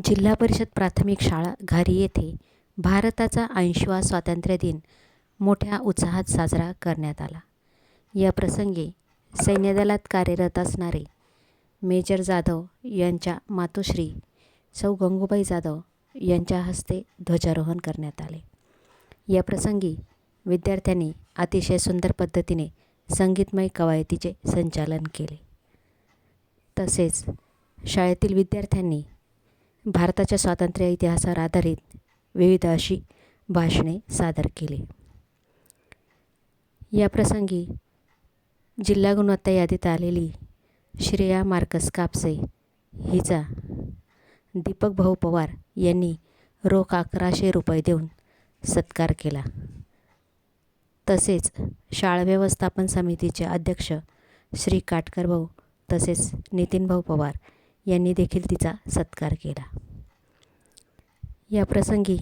जिल्हा परिषद प्राथमिक शाळा घारी येथे भारताचा 80वा स्वातंत्र्य दिन मोठ्या उत्साहात साजरा करण्यात आला. या प्रसंगी सैन्यदलात कार्यरत असणारे मेजर जाधव यांच्या मातोश्री सौ गंगूबाई जाधव यांच्या हस्ते ध्वजारोहण करण्यात आले. या प्रसंगी विद्यार्थ्यांनी अतिशय सुंदर पद्धतीने संगीतमय कवायतीचे संचालन केले. तसेच शाळेतील विद्यार्थ्यांनी भारताच्या स्वातंत्र्य इतिहासावर आधारित विविध अशी भाषणे सादर केली. या प्रसंगी जिल्हा गुणवत्ता यादीत आलेली श्रेया मार्कस कापसे हिचा दीपक भाऊ पवार यांनी रोख 1100 रुपये देऊन सत्कार केला. तसेच शाळा व्यवस्थापन समितीचे अध्यक्ष श्री काटकर भाऊ तसेच नितीन भाऊ पवार यांनी देखील तिचा सत्कार केला. या प्रसंगी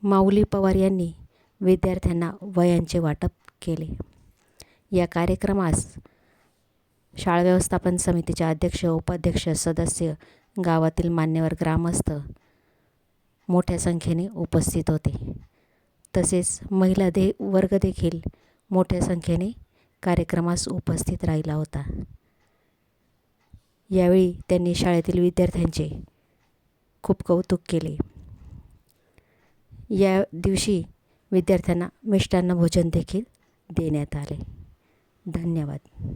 माऊली पवार यांनी विद्यार्थ्यांना वह्यांचे वाटप केले. या कार्यक्रमास शाळा व्यवस्थापन समितीचे अध्यक्ष, उपाध्यक्ष, सदस्य, गावातील मान्यवर, ग्रामस्थ मोठ्या संख्येने उपस्थित होते. तसेच महिला वर्ग देखील मोठ्या संख्येने कार्यक्रमास उपस्थित राहिला होता. यावेळी त्यांनी शाळेतील विद्यार्थ्यांचे खूप कौतुक केले. या दिवशी विद्यार्थ्यांना मिष्टान्न भोजन देखील देण्यात आले. धन्यवाद.